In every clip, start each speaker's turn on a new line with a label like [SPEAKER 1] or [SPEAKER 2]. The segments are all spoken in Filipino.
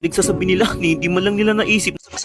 [SPEAKER 1] Nagsasabi nila ni hindi man lang nila naisip na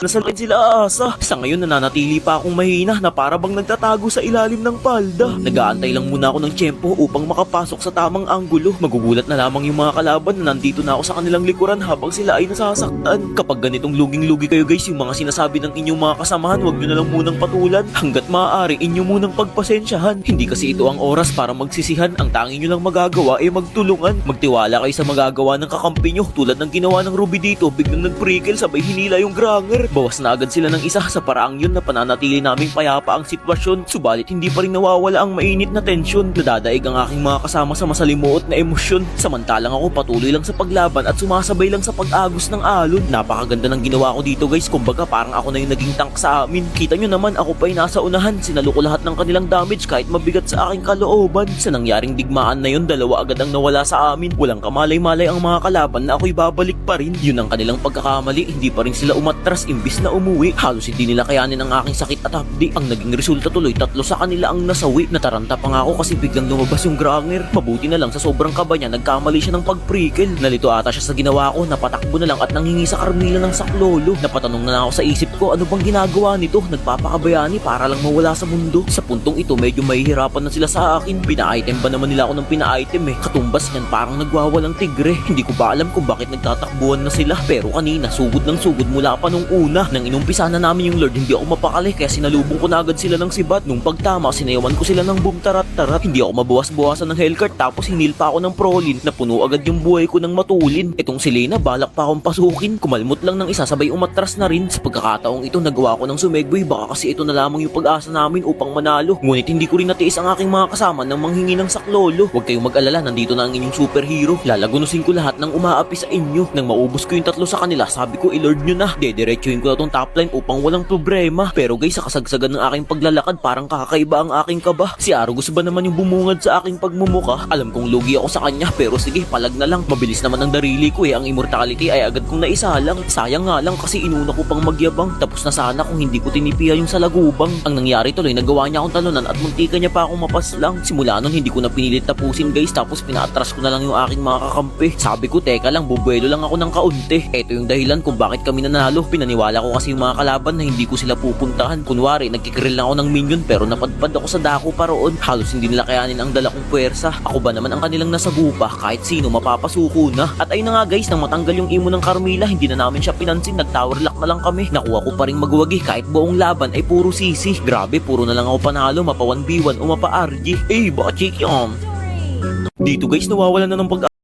[SPEAKER 1] sa late sila aasa. Sa ngayon nananatili pa akong mahina na para bang nagtatago sa ilalim ng palda. Nag-aantay lang muna ako ng tiyempo upang makapasok sa tamang anggulo. Magugulat na lamang yung mga kalaban na nandito na ako sa kanilang likuran habang sila ay nasasaktan. Kapag ganitong luging-lugi kayo guys, yung mga sinasabi ng inyong mga kasamahan, huwag nyo na lang munang patulan. Hanggat maaari inyo munang pagpasensyahan. Hindi kasi ito ang oras para magsisihan. Ang tanging nyo lang magagawa ay magtulungan. Magtiwala kayo sa magagawa ng kakampi nyo tulad ng ginawa ng Ruby dito. Biglang nagprikel sabay hinila yung Granger. Bawas na agad sila ng isa sa paraang yun na pananatili naming payapa ang sitwasyon. Subalit hindi pa rin nawawala ang mainit na tensyon. Nadadaig ang aking mga kasama sa masalimuot na emosyon. Samantalang ako patuloy lang sa paglaban at sumasabay lang sa pag-agos ng alon. Napakaganda ng ginawa ko dito guys. Kumbaga parang ako na yung naging tank sa amin. Kita nyo naman ako pa yung nasa unahan. Sinalo ko lahat ng kanilang damage kahit mabigat sa aking kalooban. Sa nangyaring digmaan na yun, dalawa agad ang nawala sa amin. Walang kamalay-malay ang mga kalaban na ako'y babalik pa rin. Yun ang kanilang pagkakamali. Hindi pa rin sila umatras imbis na umuwi. Halos hindi nila kayanin ang aking sakit at hapdi. Ang naging resulta tuloy, 3 sa kanila ang nasawi. Nataranta pa nga ako kasi biglang lumabas yung Granger. Mabuti na lang sa sobrang kaba niya, nagkamali siya ng pagprikel. Nalito ata siya sa ginawa ko, napatakbo na lang at nanghingi sa Carmilla ng saklolo. Napatanong na lang ako sa isip ko, ano bang ginagawa nito? Nagpapakabayani para lang mawala sa mundo. Sa puntong ito, medyo mahihirapan na sila sa akin. Pina-item ba naman nila ako ng pina-item eh. Katumbas niyan, parang nagwawalang tigre. Hindi ko ba alam kung bakit nagtatakbuhan na sila. Pero kanina, sugod ng sugod mula pa nung una. Nang inumpisa na namin yung Lord, hindi ako mapakali kaya sinalubong ko na agad sila ng sibat. Nung pagtama, sinayawan ko sila ng boom tarat-tarat. Hindi ako mabawas-bawasan ng hellcart tapos hinil pa ako ng prolin. Napuno agad yung buhay ko ng matulin. Itong si Lena, balak pa akong pasukin. Kumalmot lang ng isa, sabay umatras na rin. Sa pagkakataong ito, nagawa ko ng sumegway. Baka kasi ito na lamang yung pag-asa namin upang manalo. Ngunit hindi ko rin natiis ang aking mga kasama nang manghingi ng saklolo. Huwag kayong mag-alala, nandito na ang inyong superhero. Lalagunusin ko lahat ng umaapi sa inyo. Nang maubos ko yung 3 sa kanila, sabi ko i-lord nyo na. Dediretsuhin ko na tong top line upang walang problema. Pero guys, sa kasagsagan ng aking paglalakad, parang kakaiba ang aking kaba. Si Arugos ba naman yung bumungad sa aking pagmumuka? Alam kong lugi ako sa kanya, pero sige, palag na lang. Mabilis naman ang darili ko eh. Ang immortality ay agad kong naisalang. Sayang nga lang kasi inuna ko pang magyabang. Tapos na sana kung hindi ko tinipiya yung salagubang. Ang nangyari tuloy, nagawa niya akong talunan at muntika niya pa akong mapaslang. Simula nun, hindi ko na pinilit tapusin guys. Tapos pinaatras ko na lang yung aking mga kakampi. Sabi ko, teka lang, bubuelo lang ako ng kaunti. Ito yung dahilan kung bakit kami nanalo. Pinaniwala ko kasi yung mga kalaban na hindi ko sila pupuntahan. Kunwari, nagkikrill lang ako ng minion pero napadpad ako sa dako pa roon. Halos hindi nila kayanin ang dala kong puwersa. Ako ba naman ang kanilang nasagupa? Kahit sino mapapasuko na. At ayun na nga guys, nang matanggal yung imo ng Carmilla, hindi na namin siya pinansin. Nag-tower lock na lang kami. Nakuha ko pa rin magwagi kahit buong laban ay puro sisi. Grabe, puro na lang ako panalo, mapa 1v1 o mapa RG. Eh, baka check yan. Dito guys, nawawalan na ng pag